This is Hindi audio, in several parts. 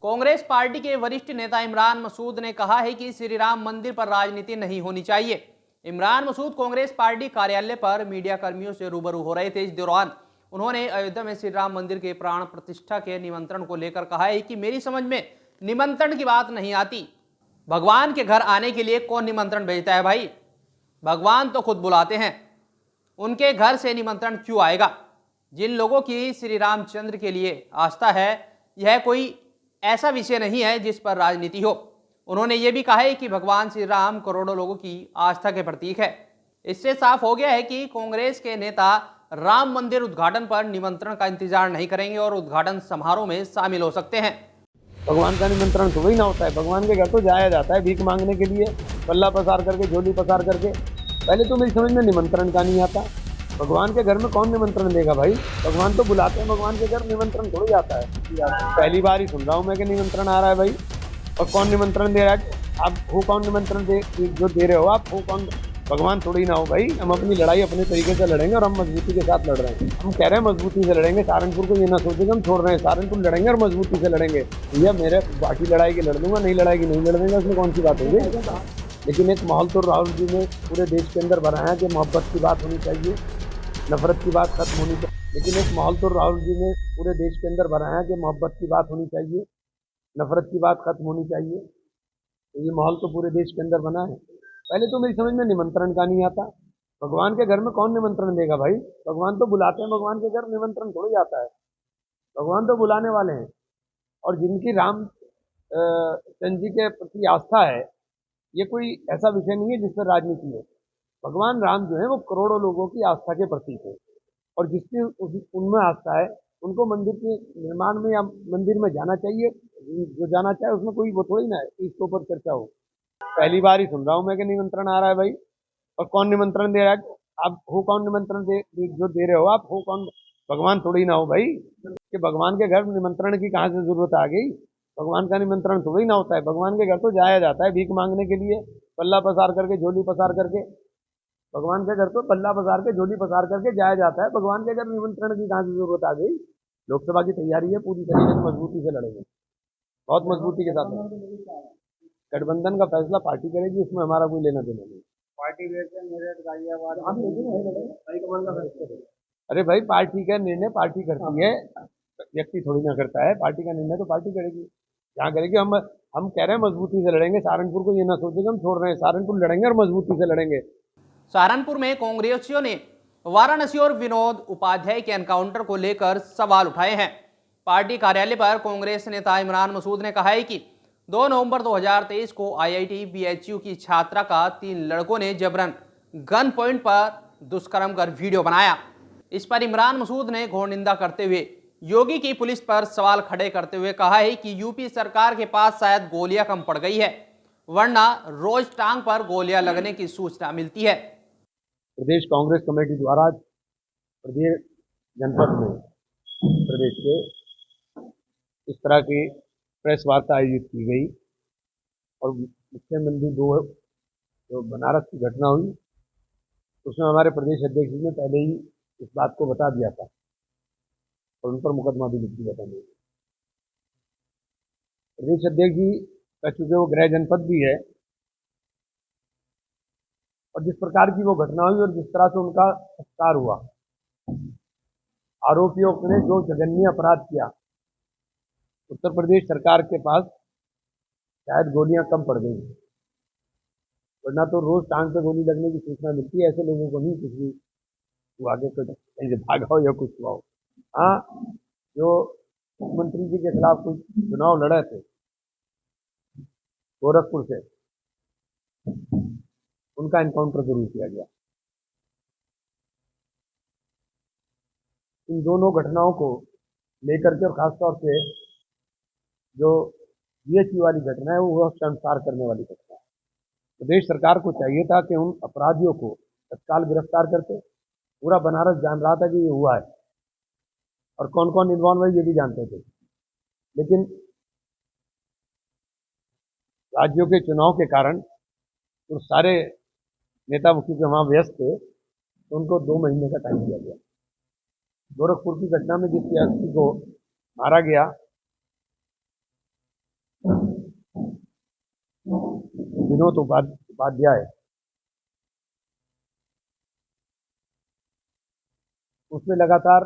कांग्रेस पार्टी के वरिष्ठ नेता इमरान मसूद ने कहा है कि श्री राम मंदिर पर राजनीति नहीं होनी चाहिए। इमरान मसूद कांग्रेस पार्टी कार्यालय पर मीडिया कर्मियों से रूबरू हो रहे थे। इस दौरान उन्होंने अयोध्या में श्री राम मंदिर के प्राण प्रतिष्ठा के निमंत्रण को लेकर कहा है कि मेरी समझ में निमंत्रण की बात नहीं आती। भगवान के घर आने के लिए कौन निमंत्रण भेजता है भाई? भगवान तो खुद बुलाते हैं, उनके घर से निमंत्रण क्यों आएगा? जिन लोगों की श्री रामचंद्र के लिए आस्था है, यह कोई ऐसा विषय नहीं है जिस पर राजनीति हो। उन्होंने ये भी कहा है कि भगवान श्री राम करोड़ों लोगों की आस्था के प्रतीक है। इससे साफ हो गया है कि कांग्रेस के नेता राम मंदिर उद्घाटन पर निमंत्रण का इंतजार नहीं करेंगे और उद्घाटन समारोह में शामिल हो सकते हैं। भगवान का निमंत्रण तो वही ना होता है। भगवान के घर तो जाया जाता है भीख मांगने के लिए, पल्ला पसार करके, झोली पसार करके। पहले तो मेरी समझ में निमंत्रण का नहीं आता। भगवान के घर में कौन निमंत्रण देगा भाई? भगवान तो बुलाते हैं, भगवान के घर निमंत्रण थोड़ी आता है। पहली बार ही सुन रहा हूँ मैं कि निमंत्रण आ रहा है भाई। और कौन निमंत्रण दे रहा है? आप हो कौन निमंत्रण जो दे रहे हो? आप हो कौन? भगवान थोड़ी ना हो भाई। हम अपनी लड़ाई अपने तरीके से लड़ेंगे और हम मजबूती के साथ लड़ रहे हैं। हम कह रहे हैं मजबूती से लड़ेंगे। सहारनपुर को ये ना सोचे कि हम छोड़ रहे हैं। सहारनपुर लड़ेंगे और मजबूती से लड़ेंगे। भैया मेरे बाकी लड़ाई की लड़ दूंगा, नहीं लड़ाई की नहीं लड़ देंगे, उसमें कौन सी बात होगी? लेकिन एक माहौल तो राहुल जी ने पूरे देश के अंदर बनाया कि मोहब्बत की बात होनी चाहिए, नफरत की बात खत्म होनी चाहिए। लेकिन एक माहौल तो राहुल जी ने पूरे देश के अंदर बनाया कि मोहब्बत की बात होनी चाहिए, नफरत की बात खत्म होनी चाहिए। तो ये माहौल तो पूरे देश के अंदर बना है। पहले तो मेरी समझ में निमंत्रण का नहीं आता। भगवान के घर में कौन निमंत्रण देगा भाई? भगवान तो बुलाते हैं, भगवान के घर निमंत्रण थोड़ी आता है। भगवान तो बुलाने वाले हैं। और जिनकी राम चंद्र जी के प्रति आस्था है, ये कोई ऐसा विषय नहीं है जिस पर राजनीति है। भगवान राम जो है वो करोड़ों लोगों की आस्था के प्रतीक है। और जिसकी उनमें आस्था है, उनको मंदिर के निर्माण में या मंदिर में जाना चाहिए। जो जाना चाहे उसमें कोई वो थोड़ी ना है कि इसके ऊपर चर्चा हो। पहली बार ही सुन रहा हूँ मैं कि निमंत्रण आ रहा है भाई। और कौन निमंत्रण दे रहा है? आप हो कौन निमंत्रण जो दे रहे हो? आप हो कौन? भगवान थोड़ी ना हो भाई कि भगवान के घर निमंत्रण की कहाँ से जरूरत आ गई? भगवान का निमंत्रण तो वही ना होता है। भगवान के घर तो जाया जाता है भीख मांगने के लिए, पल्ला पसार करके, झोली पसार करके। भगवान के घर तो पल्ला पसार के, झोली पसार करके जाया जाता है। भगवान के घर निमंत्रण की कहाँ से जरूरत आ गई? लोकसभा की तैयारी है, पूरी तरीके से मजबूती से लड़ेंगे, बहुत मजबूती के साथ लड़ेंगे। गठबंधन का फैसला पार्टी करेगी, उसमें हमारा कोई लेना देना नहीं। पार्टी अरे भाई, पार्टी का निर्णय पार्टी करती है, व्यक्ति थोड़ी ना करता है। पार्टी का निर्णय तो पार्टी करेगी, जहाँ करेगी। हम कह रहे हैं मजबूती से लड़ेंगे। सहारनपुर को ये ना सोचे कि हम छोड़ रहे हैं। सहारनपुर लड़ेंगे और मजबूती से लड़ेंगे। सहारनपुर में कांग्रेसियों ने वाराणसी और विनोद उपाध्याय के एनकाउंटर को लेकर सवाल उठाए हैं। पार्टी कार्यालय पर कांग्रेस नेता इमरान मसूद ने कहा है कि 2 नवंबर 2023 को आईआईटी बीएचयू की छात्रा का 3 लड़कों ने जबरन गन पॉइंट पर दुष्कर्म कर वीडियो बनाया। इस पर इमरान मसूद ने घोर निंदा करते हुए योगी की पुलिस पर सवाल खड़े करते हुए कहा है कि यूपी सरकार के पास शायद गोलियां कम पड़ गई है, वरना रोज टांग पर गोलियां लगने की सूचना मिलती है। प्रदेश कांग्रेस कमेटी द्वारा प्रदेश जनपद में प्रदेश के इस तरह की प्रेस वार्ता आयोजित की गई। और मुख्यमंत्री जो बनारस की घटना हुई, उसमें हमारे प्रदेश अध्यक्ष जी ने पहले ही इस बात को बता दिया था और उन पर मुकदमा भी लिख दिया था। प्रदेश अध्यक्ष जी का चूंकि वो गृह जनपद भी है, और जिस प्रकार की वो घटना हुई और जिस तरह से उनका संस्कार हुआ, आरोपियों ने जो जघन्य अपराध किया, उत्तर प्रदेश सरकार के पास शायद गोलियां कम पड़ गई, वरना तो रोज टांग पे गोली लगने की सूचना मिलती है। ऐसे लोगों को नहीं कुछ भी वो आगे कहीं से भागा हो या कुछ हुआ हो। हाँ, जो मुख्यमंत्री जी के खिलाफ कुछ चुनाव लड़े थे गोरखपुर से, उनका एनकाउंटर जरूर किया गया। इन दोनों घटनाओं को लेकर के, और खासतौर से जो बीएचयू वाली घटना है, वो संस्कार करने वाली घटना है। प्रदेश सरकार को चाहिए था कि उन अपराधियों को तत्काल गिरफ्तार करते। पूरा बनारस जान रहा था कि ये हुआ है, और कौन कौन इन्वॉल्व है ये भी जानते थे। लेकिन राज्यों के चुनाव के कारण तो सारे नेता मुखी जो वहां व्यस्त थे, तो उनको 2 महीने का टाइम दिया गया। गोरखपुर की घटना में जिस व्यक्ति को मारा गया, विनोद उपाध्याय, उसमें लगातार,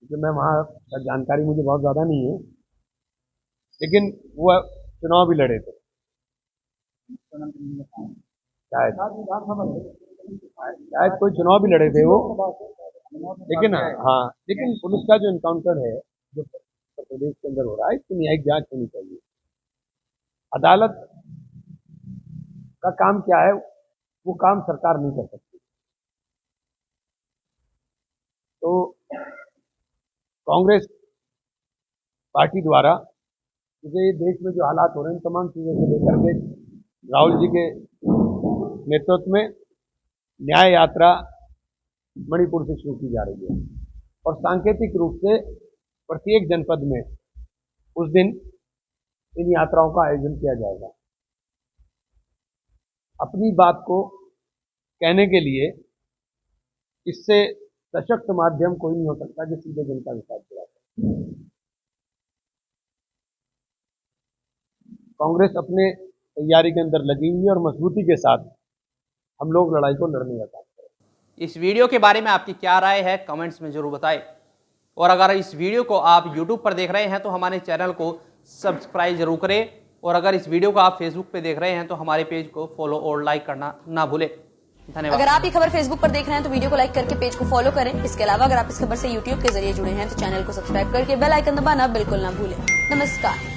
जो मैं वहाँ का जानकारी मुझे बहुत ज़्यादा नहीं है, लेकिन वो चुनाव भी लड़े थे शायद कोई चुनाव भी लड़े थे वो, लेकिन हाँ, लेकिन पुलिस का जो इनकाउंटर है जो उत्तर प्रदेश के अंदर हो रहा है, इसकी न्यायिक जांच होनी चाहिए। अदालत का काम क्या है, वो काम सरकार नहीं कर सकती। तो कांग्रेस पार्टी द्वारा मुझे देश में जो हालात हो रहे हैं, तमाम चीजों को लेकर के राहुल जी के नेतृत्व में न्याय यात्रा मणिपुर से शुरू की जा रही है और सांकेतिक रूप से प्रत्येक जनपद में उस दिन इन यात्राओं का आयोजन किया जाएगा। अपनी बात को कहने के लिए इससे सशक्त माध्यम कोई नहीं हो सकता जो सीधे जनता के साथ जुड़ा है। कांग्रेस अपने तैयारी के अंदर लगी हुई है और मजबूती के साथ हम लोग लड़ाई को लड़ने का काम करें। इस वीडियो के बारे में आपकी क्या राय है, कमेंट्स में जरूर बताएं। और अगर इस वीडियो को आप YouTube पर देख रहे हैं तो हमारे चैनल को सब्सक्राइब जरूर करें, और अगर इस वीडियो को आप फेसबुक पे देख रहे हैं तो हमारे पेज को फॉलो और लाइक करना ना भूलें। धन्यवाद। अगर आप ये खबर फेसबुक पर देख रहे हैं तो वीडियो को लाइक करके पेज को फॉलो करें। इसके अलावा अगर आप इस खबर से यूट्यूब के जरिए जुड़े हैं तो चैनल को सब्सक्राइब करके बेल आइकन दबाना बिल्कुल ना भूलें। नमस्कार।